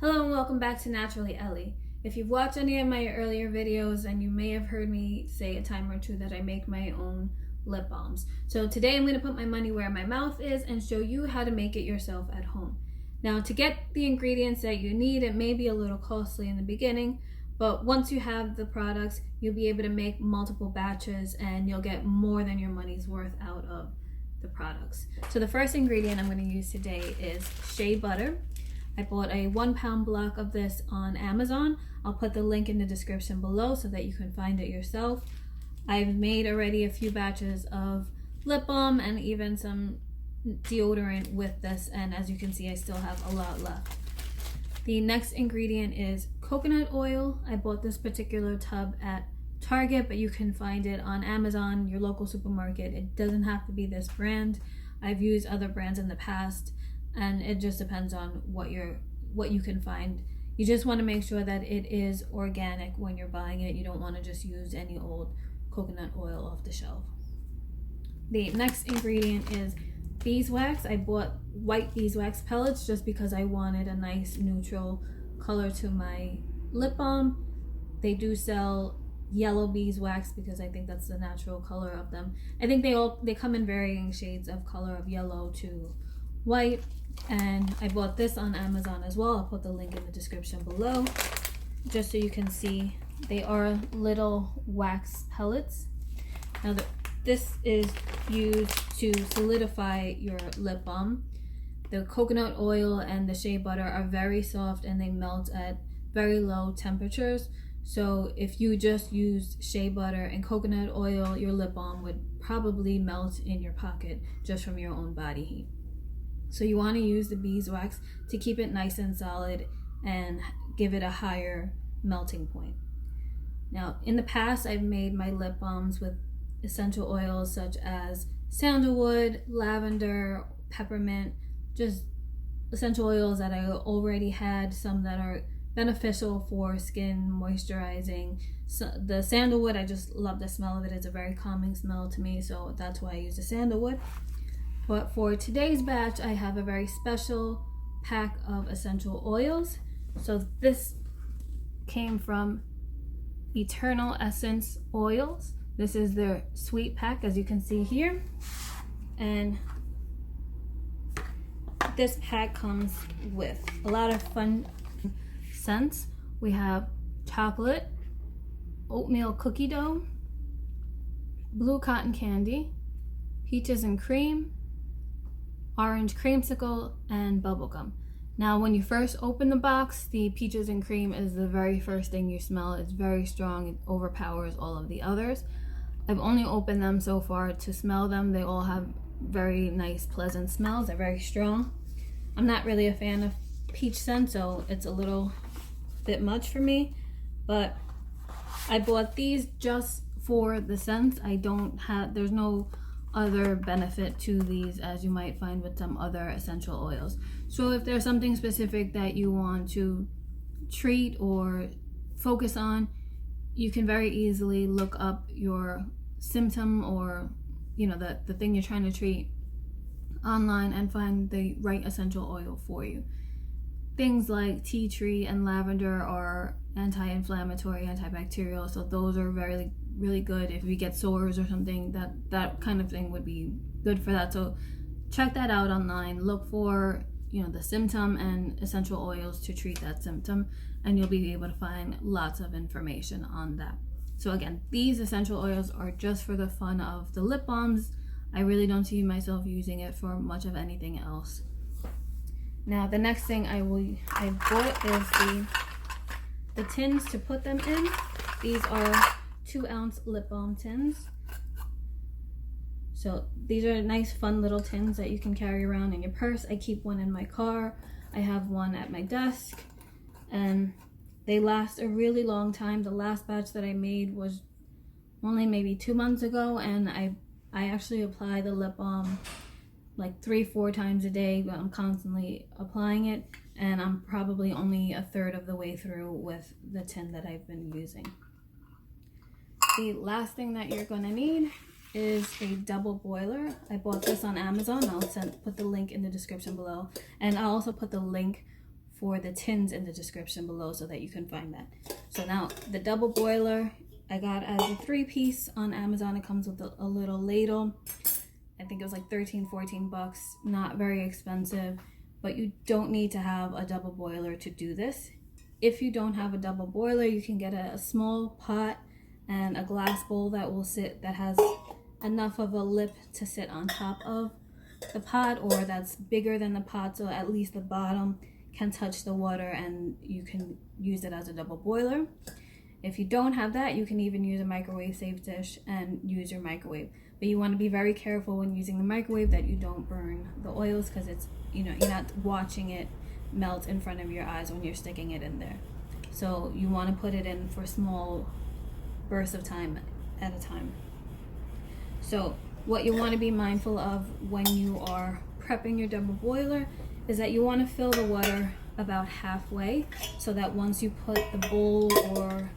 Hello and welcome back to Naturally Ellie. If you've watched any of my earlier videos, then you may have heard me say a time or two that I make my own lip balms. So today I'm going to put my money where my mouth is and show you how to make it yourself at home. Now, to get the ingredients that you need, it may be a little costly in the beginning, but once you have the products, you'll be able to make multiple batches and you'll get more than your money's worth out of the products. So the first ingredient I'm going to use today is shea butter. I bought a 1 pound block of this on Amazon. I'll put the link in the description below so that you can find it yourself. I've made already a few batches of lip balm and even some deodorant with this, and as you can see, I still have a lot left. The next ingredient is coconut oil. I bought this particular tub at Target, but you can find it on Amazon, your local supermarket. It doesn't have to be this brand. I've used other brands in the past, and it just depends on what you can find. You just want to make sure that it is organic when you're buying it. You don't want to just use any old coconut oil off the shelf. The next ingredient is beeswax. I bought white beeswax pellets just because I wanted a nice neutral color to my lip balm. They do sell yellow beeswax because I think that's the natural color of them. I think they come in varying shades of color, of yellow to white, and I bought this on Amazon as well. I'll put the link in the description below just so you can see. They are little wax pellets. Now this is used to solidify your lip balm. The coconut oil and the shea butter are very soft and they melt at very low temperatures. So if you just used shea butter and coconut oil, your lip balm would probably melt in your pocket just from your own body heat. So you want to use the beeswax to keep it nice and solid and give it a higher melting point. Now, in the past, I've made my lip balms with essential oils such as sandalwood, lavender, peppermint, just essential oils that I already had, some that are beneficial for skin moisturizing. So the sandalwood, I just love the smell of it. It's a very calming smell to me, so that's why I use the sandalwood. But for today's batch, I have a very special pack of essential oils. So this came from Eternal Essence Oils. This is their sweet pack, as you can see here. And this pack comes with a lot of fun scents. We have chocolate, oatmeal cookie dough, blue cotton candy, peaches and cream, orange creamsicle, and bubblegum. Now, when you first open the box, the peaches and cream is the very first thing you smell. It's very strong. It overpowers all of the others. I've only opened them so far to smell them. They all have very nice, pleasant smells. They're very strong. I'm not really a fan of peach scent, so it's a little bit much for me, but I bought these just for the scents. There's no other benefit to these as you might find with some other essential oils. So if there's something specific that you want to treat or focus on, you can very easily look up your symptom or the thing you're trying to treat online and find the right essential oil for you. Things like tea tree and lavender are anti-inflammatory, antibacterial, so those are really good if you get sores or something. That kind of thing would be good for that. So check that out online. Look for the symptom and essential oils to treat that symptom, and you'll be able to find lots of information on that. So again, these essential oils are just for the fun of the lip balms. I really don't see myself using it for much of anything else. Now, the next thing I bought is the tins to put them in. These are 2-ounce lip balm tins. So these are nice, fun little tins that you can carry around in your purse. I keep one in my car. I have one at my desk, and they last a really long time. The last batch that I made was only maybe 2 months ago, and I actually apply the lip balm like 3-4 times a day. But I'm constantly applying it, and I'm probably only a third of the way through with the tin that I've been using. The last thing that you're going to need is a double boiler. I bought this on Amazon. I'll put the link in the description below, and I'll also put the link for the tins in the description below so that you can find that. So now the double boiler I got as a 3-piece on Amazon. It comes with a little ladle. I think it was like 13-14 bucks. Not very expensive, but you don't need to have a double boiler to do this. If you don't have a double boiler, you can get a small pot and a glass bowl that has enough of a lip to sit on top of the pot, or that's bigger than the pot, so at least the bottom can touch the water and you can use it as a double boiler. If you don't have that, you can even use a microwave safe dish and use your microwave. But you want to be very careful when using the microwave that you don't burn the oils, because it's, you know, you're not watching it melt in front of your eyes when you're sticking it in there. So you want to put it in for small bursts of time at a time. So what you want to be mindful of when you are prepping your double boiler is that you want to fill the water about halfway, so that once you put the bowl or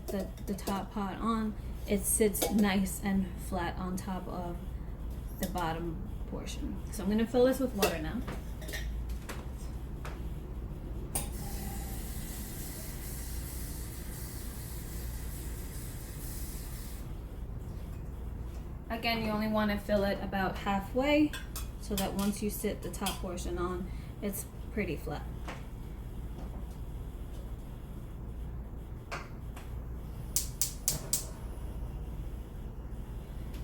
the top pot on, it sits nice and flat on top of the bottom portion. So I'm going to fill this with water now. Again, you only want to fill it about halfway so that once you sit the top portion on, it's pretty flat.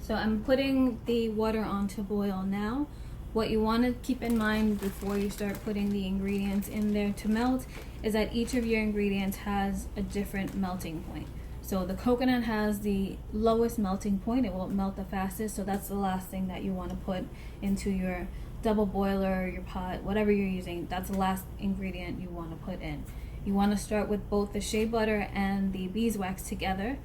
So I'm putting the water on to boil now. What you want to keep in mind before you start putting the ingredients in there to melt is that each of your ingredients has a different melting point. So the coconut has the lowest melting point. It won't melt the fastest, so that's the last thing that you want to put into your double boiler, your pot, whatever you're using. That's the last ingredient you want to put in. You want to start with both the shea butter and the beeswax together.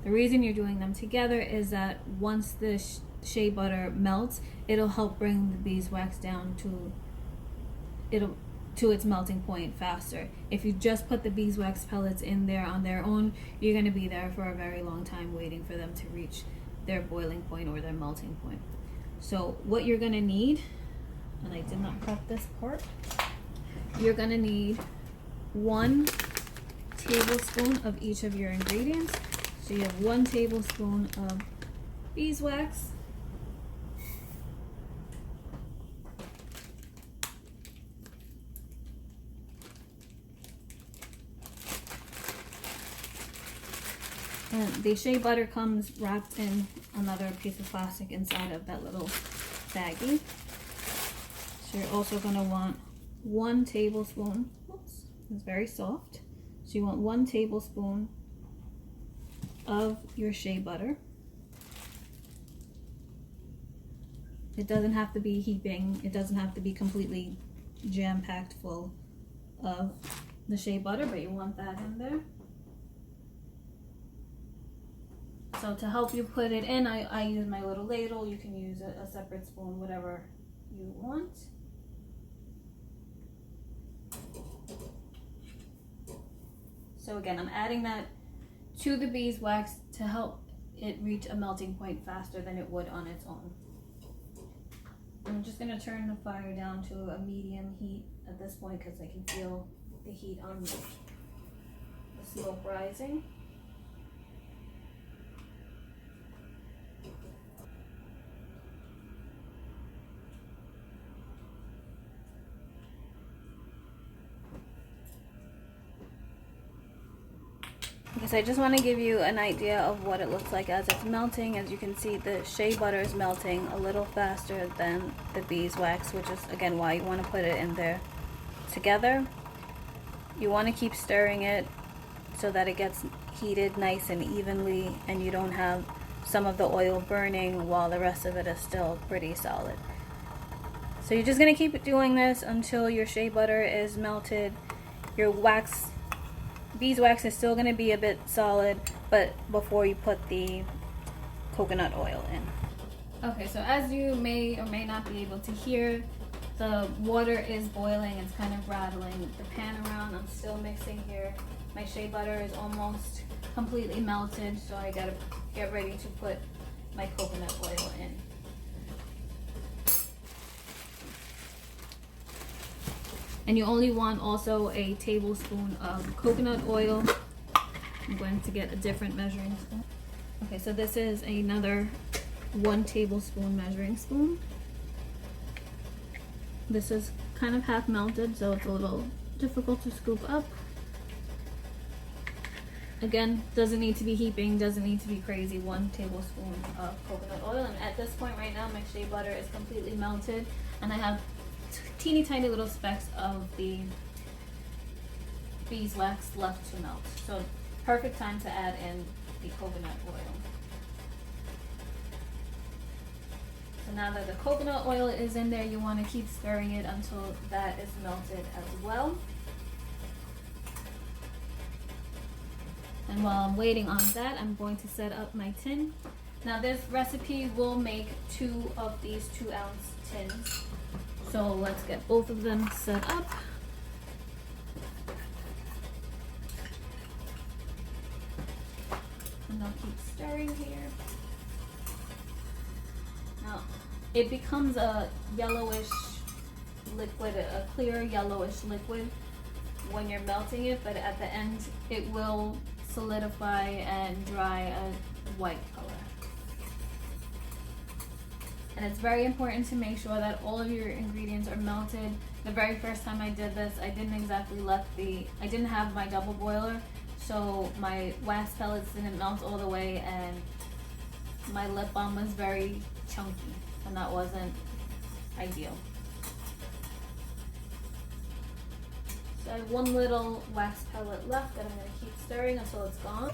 The reason you're doing them together is that once the shea butter melts, it'll help bring the beeswax down to its melting point faster. If you just put the beeswax pellets in there on their own, you're going to be there for a very long time waiting for them to reach their boiling point or their melting point. So what you're going to need, and I did not prep this part, you're going to need 1 tablespoon of each of your ingredients. So you have 1 tablespoon of beeswax, and the shea butter comes wrapped in another piece of plastic inside of that little baggie. So you're also going to want 1 tablespoon, oops, it's very soft, so you want 1 tablespoon of your shea butter. It doesn't have to be heaping, it doesn't have to be completely jam-packed full of the shea butter, but you want that in there. So to help you put it in, I use my little ladle. You can use a separate spoon, whatever you want. So again, I'm adding that to the beeswax to help it reach a melting point faster than it would on its own. I'm just going to turn the fire down to a medium heat at this point because I can feel the heat on the smoke rising. Because I just want to give you an idea of what it looks like as it's melting. As you can see, the shea butter is melting a little faster than the beeswax, which is again why you want to put it in there together. You want to keep stirring it so that it gets heated nice and evenly and you don't have some of the oil burning while the rest of it is still pretty solid. So you're just going to keep doing this until your shea butter is melted. Your beeswax is still going to be a bit solid, but before you put the coconut oil in. Okay, so as you may or may not be able to hear, the water is boiling. It's kind of rattling the pan around. I'm still mixing here. My shea butter is almost completely melted, so I gotta get ready to put my coconut oil in. And you only want also a tablespoon of coconut oil. I'm going to get a different measuring spoon. Okay, so this is another 1 tablespoon measuring spoon. This is kind of half melted, so it's a little difficult to scoop up. Again, doesn't need to be heaping, doesn't need to be crazy. 1 tablespoon of coconut oil. And at this point right now, my shea butter is completely melted, and I have teeny tiny little specks of the beeswax left to melt. So perfect time to add in the coconut oil. So now that the coconut oil is in there, you want to keep stirring it until that is melted as well. And while I'm waiting on that, I'm going to set up my tin. Now this recipe will make 2 of these 2-ounce tins. So let's get both of them set up. And I'll keep stirring here. Now it becomes a yellowish liquid, a clear yellowish liquid when you're melting it, but at the end it will solidify and dry a white color. And it's very important to make sure that all of your ingredients are melted. The very first time I did this, I didn't have my double boiler, so my wax pellets didn't melt all the way, and my lip balm was very chunky, and that wasn't ideal. So I have 1 little wax pellet left that I'm going to keep stirring until it's gone.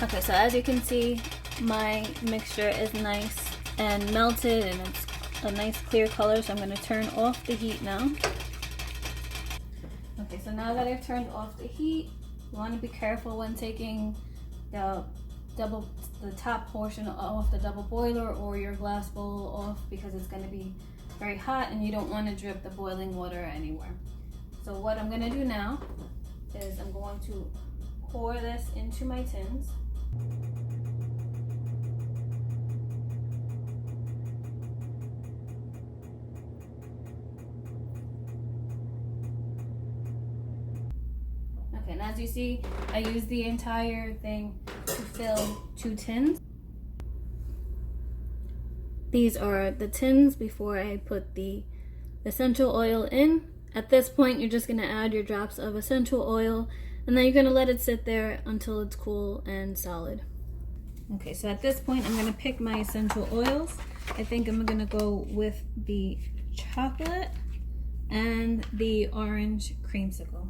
Okay, so as you can see, my mixture is nice and melted, and it's a nice clear color, so I'm going to turn off the heat now. Okay, so now that I've turned off the heat, you want to be careful when taking the top portion off the double boiler or your glass bowl off, because it's going to be very hot and you don't want to drip the boiling water anywhere. So what I'm going to do now is I'm going to pour this into my tins. Okay, and as you see, I used the entire thing to fill 2 tins. These are the tins before I put the essential oil in. At this point, you're just going to add your drops of essential oil, and then you're going to let it sit there until it's cool and solid. Okay, so at this point, I'm going to pick my essential oils. I think I'm going to go with the chocolate and the orange creamsicle.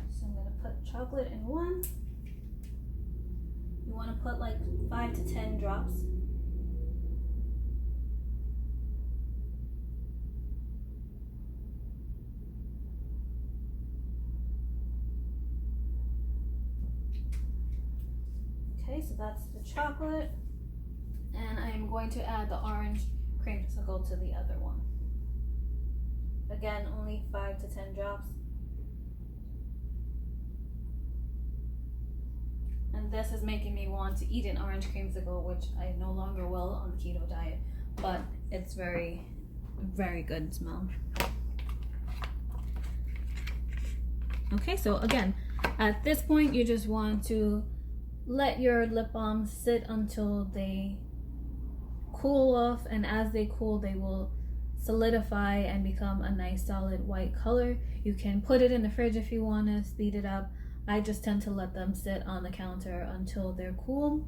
So I'm going to put chocolate in 1. You want to put like 5 to 10 drops. Okay, so that's the chocolate, and I'm going to add the orange creamsicle to the other one. Again, only 5 to 10 drops. And this is making me want to eat an orange creamsicle, which I no longer will on the keto diet, but it's very, very good smell. Okay, so again, at this point, you just want to let your lip balm sit until they cool off, and as they cool, they will solidify and become a nice solid white color. You can put it in the fridge if you want to speed it up. I just tend to let them sit on the counter until they're cool.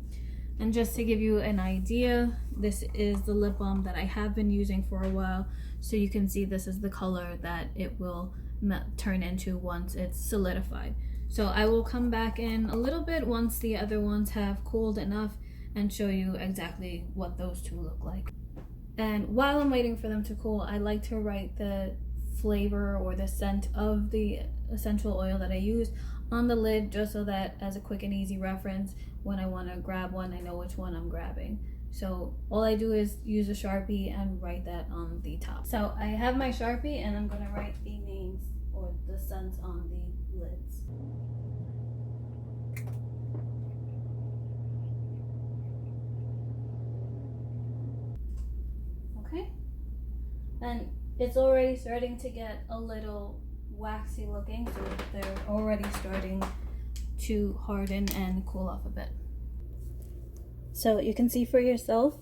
And just to give you an idea, this is the lip balm that I have been using for a while, so you can see this is the color that it will turn into once it's solidified. So I will come back in a little bit once the other ones have cooled enough and show you exactly what those 2 look like. And while I'm waiting for them to cool, I like to write the flavor or the scent of the essential oil that I use on the lid, just so that as a quick and easy reference, when I want to grab one, I know which one I'm grabbing. So all I do is use a Sharpie and write that on the top. So I have my Sharpie, and I'm going to write the names or the scents on the lids. Okay, and it's already starting to get a little waxy looking, so they're already starting to harden and cool off a bit. So you can see for yourself,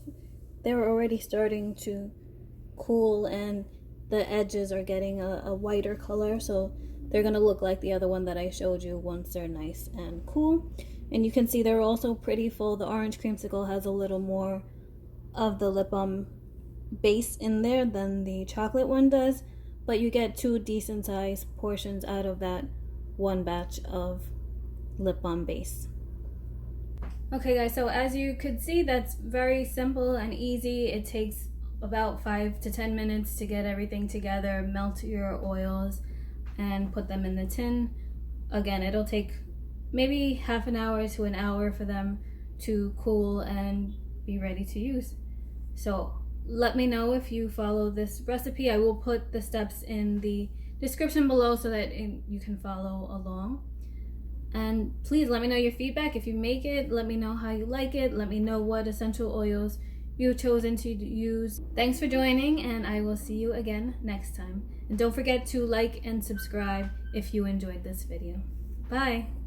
they're already starting to cool and the edges are getting a whiter color, so they're gonna look like the other one that I showed you once they're nice and cool. And you can see they're also pretty full. The orange creamsicle has a little more of the lip balm base in there than the chocolate one does, but you get 2 decent sized portions out of that one batch of lip balm base. Okay guys, so as you could see, that's very simple and easy. It takes about 5 to 10 minutes to get everything together, melt your oils and put them in the tin. Again, it'll take maybe half an hour to an hour for them to cool and be ready to use. So let me know if you follow this recipe. I will put the steps in the description below so that you can follow along. And please let me know your feedback. If you make it, let me know how you like it. Let me know what essential oils you've chosen to use. Thanks for joining, and I will see you again next time. And don't forget to like and subscribe if you enjoyed this video. Bye.